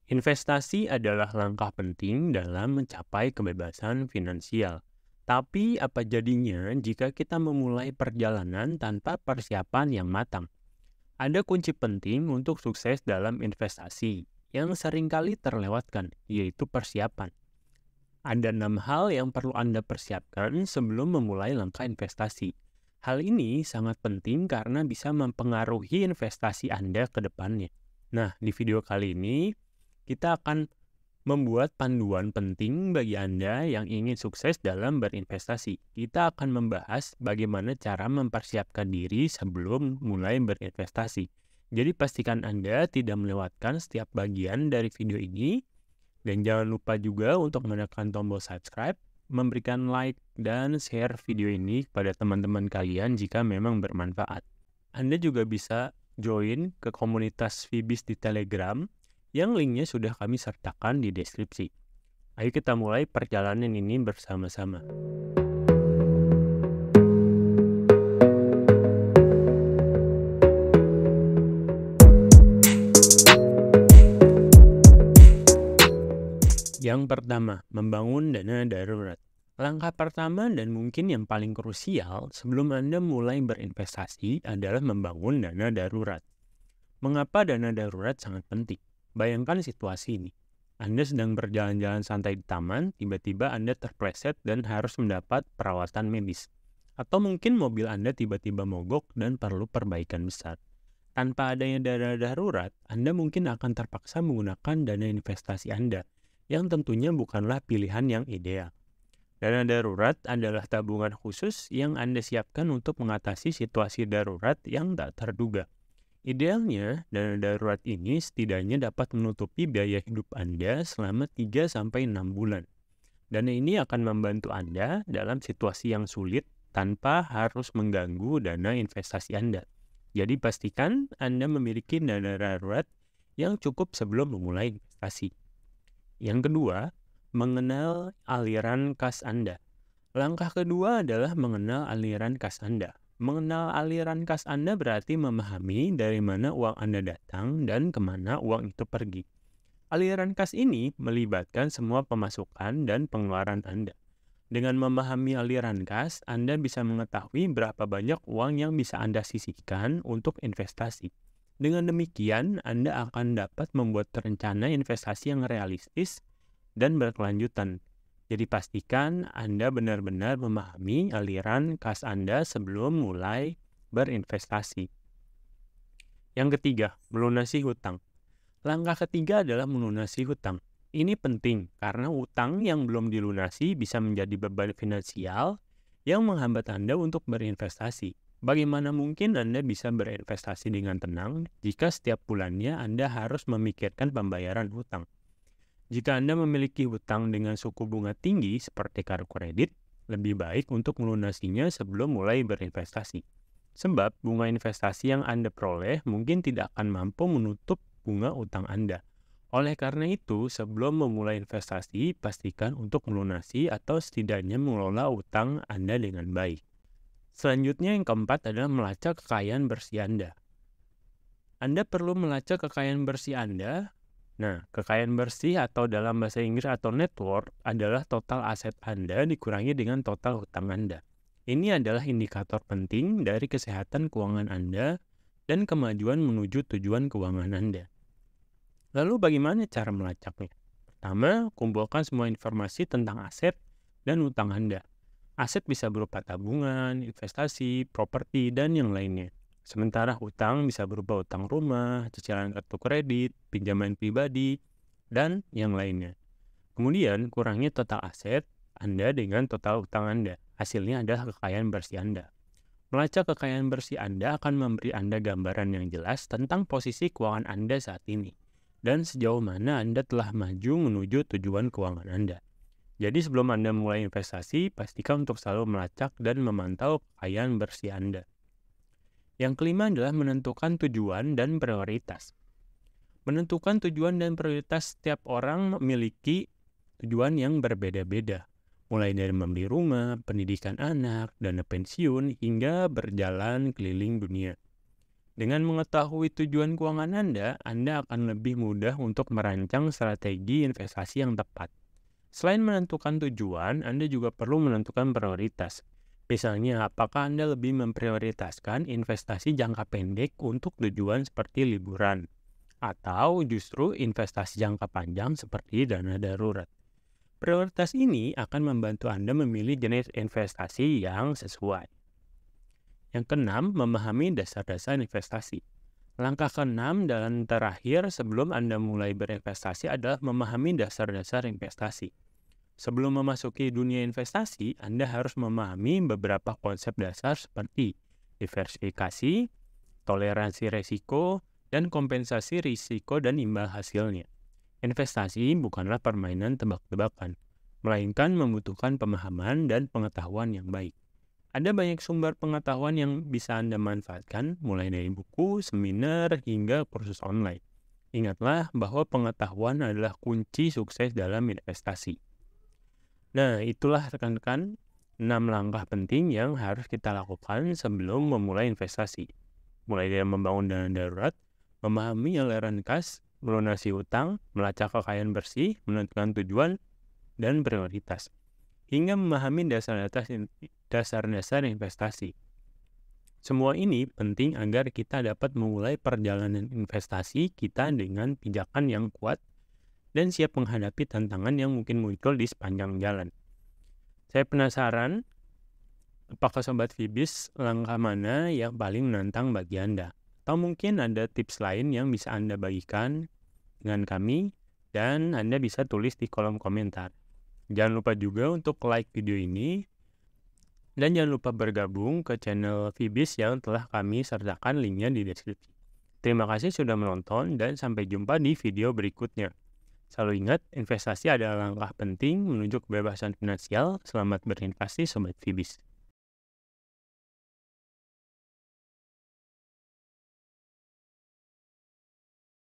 Investasi adalah langkah penting dalam mencapai kebebasan finansial. Tapi apa jadinya jika kita memulai perjalanan tanpa persiapan yang matang? Ada kunci penting untuk sukses dalam investasi yang seringkali terlewatkan, yaitu persiapan. Ada 6 hal yang perlu Anda persiapkan sebelum memulai langkah investasi. Hal ini sangat penting karena bisa mempengaruhi investasi Anda ke depannya. Nah, di video kali ini kita akan membuat panduan penting bagi Anda yang ingin sukses dalam berinvestasi. Kita akan membahas bagaimana cara mempersiapkan diri sebelum mulai berinvestasi. Jadi pastikan Anda tidak melewatkan setiap bagian dari video ini. Dan jangan lupa juga untuk menekan tombol subscribe, memberikan like, dan share video ini kepada teman-teman kalian jika memang bermanfaat. Anda juga bisa join ke komunitas Fibis di Telegram yang linknya sudah kami sertakan di deskripsi. Ayo kita mulai perjalanan ini bersama-sama. Yang pertama, membangun dana darurat. Langkah pertama dan mungkin yang paling krusial sebelum Anda mulai berinvestasi adalah membangun dana darurat. Mengapa dana darurat sangat penting? Bayangkan situasi ini. Anda sedang berjalan-jalan santai di taman, tiba-tiba Anda terpleset dan harus mendapat perawatan medis. Atau mungkin mobil Anda tiba-tiba mogok dan perlu perbaikan besar. Tanpa adanya dana darurat, Anda mungkin akan terpaksa menggunakan dana investasi Anda, yang tentunya bukanlah pilihan yang ideal. Dana darurat adalah tabungan khusus yang Anda siapkan untuk mengatasi situasi darurat yang tak terduga. Idealnya, dana darurat ini setidaknya dapat menutupi biaya hidup Anda selama 3-6 bulan. Dana ini akan membantu Anda dalam situasi yang sulit tanpa harus mengganggu dana investasi Anda. Jadi pastikan Anda memiliki dana darurat yang cukup sebelum memulai investasi. Yang kedua, mengenal aliran kas Anda. Langkah kedua adalah mengenal aliran kas Anda. Mengenal aliran kas Anda berarti memahami dari mana uang Anda datang dan kemana uang itu pergi. Aliran kas ini melibatkan semua pemasukan dan pengeluaran Anda. Dengan memahami aliran kas, Anda bisa mengetahui berapa banyak uang yang bisa Anda sisihkan untuk investasi. Dengan demikian, Anda akan dapat membuat rencana investasi yang realistis dan berkelanjutan. Jadi pastikan Anda benar-benar memahami aliran kas Anda sebelum mulai berinvestasi. Yang ketiga, melunasi hutang. Langkah ketiga adalah melunasi hutang. Ini penting karena hutang yang belum dilunasi bisa menjadi beban finansial yang menghambat Anda untuk berinvestasi. Bagaimana mungkin Anda bisa berinvestasi dengan tenang jika setiap bulannya Anda harus memikirkan pembayaran hutang? Jika Anda memiliki hutang dengan suku bunga tinggi seperti kartu kredit, lebih baik untuk melunasinya sebelum mulai berinvestasi. Sebab bunga investasi yang Anda peroleh mungkin tidak akan mampu menutup bunga utang Anda. Oleh karena itu, sebelum memulai investasi, pastikan untuk melunasi atau setidaknya mengelola utang Anda dengan baik. Selanjutnya yang keempat adalah melacak kekayaan bersih Anda. Anda perlu melacak kekayaan bersih Anda. Nah, kekayaan bersih atau dalam bahasa Inggris atau net worth adalah total aset Anda dikurangi dengan total hutang Anda. Ini adalah indikator penting dari kesehatan keuangan Anda dan kemajuan menuju tujuan keuangan Anda. Lalu bagaimana cara melacaknya? Pertama, kumpulkan semua informasi tentang aset dan hutang Anda. Aset bisa berupa tabungan, investasi, properti, dan yang lainnya. Sementara hutang bisa berupa hutang rumah, cicilan kartu kredit, pinjaman pribadi, dan yang lainnya. Kemudian, kurangi total aset Anda dengan total hutang Anda. Hasilnya adalah kekayaan bersih Anda. Melacak kekayaan bersih Anda akan memberi Anda gambaran yang jelas tentang posisi keuangan Anda saat ini dan sejauh mana Anda telah maju menuju tujuan keuangan Anda. Jadi sebelum Anda mulai investasi, pastikan untuk selalu melacak dan memantau kekayaan bersih Anda. Yang kelima adalah menentukan tujuan dan prioritas. Menentukan tujuan dan prioritas setiap orang memiliki tujuan yang berbeda-beda. Mulai dari membeli rumah, pendidikan anak, dana pensiun, hingga berjalan keliling dunia. Dengan mengetahui tujuan keuangan Anda akan lebih mudah untuk merancang strategi investasi yang tepat. Selain menentukan tujuan, Anda juga perlu menentukan prioritas. Misalnya, apakah Anda lebih memprioritaskan investasi jangka pendek untuk tujuan seperti liburan, atau justru investasi jangka panjang seperti dana darurat. Prioritas ini akan membantu Anda memilih jenis investasi yang sesuai. Yang keenam, memahami dasar-dasar investasi. Langkah keenam dan terakhir sebelum Anda mulai berinvestasi adalah memahami dasar-dasar investasi. Sebelum memasuki dunia investasi, Anda harus memahami beberapa konsep dasar seperti diversifikasi, toleransi risiko, dan kompensasi risiko dan imbal hasilnya. Investasi bukanlah permainan tebak-tebakan, melainkan membutuhkan pemahaman dan pengetahuan yang baik. Ada banyak sumber pengetahuan yang bisa Anda manfaatkan, mulai dari buku, seminar, hingga kursus online. Ingatlah bahwa pengetahuan adalah kunci sukses dalam investasi. Nah, itulah rekan-rekan 6 langkah penting yang harus kita lakukan sebelum memulai investasi. Mulai dari membangun dana darurat, memahami aliran kas, melunasi utang, melacak kekayaan bersih, menentukan tujuan, dan prioritas, hingga memahami dasar-dasar investasi. Semua ini penting agar kita dapat memulai perjalanan investasi kita dengan pijakan yang kuat dan siap menghadapi tantangan yang mungkin muncul di sepanjang jalan. Saya penasaran, apakah Sobat Fibis langkah mana yang paling menantang bagi Anda? Atau mungkin ada tips lain yang bisa Anda bagikan dengan kami, dan Anda bisa tulis di kolom komentar. Jangan lupa juga untuk like video ini, dan jangan lupa bergabung ke channel Fibis yang telah kami sertakan linknya di deskripsi. Terima kasih sudah menonton dan sampai jumpa di video berikutnya. Selalu ingat, investasi adalah langkah penting menuju kebebasan finansial. Selamat berinvestasi Sobat Fibis.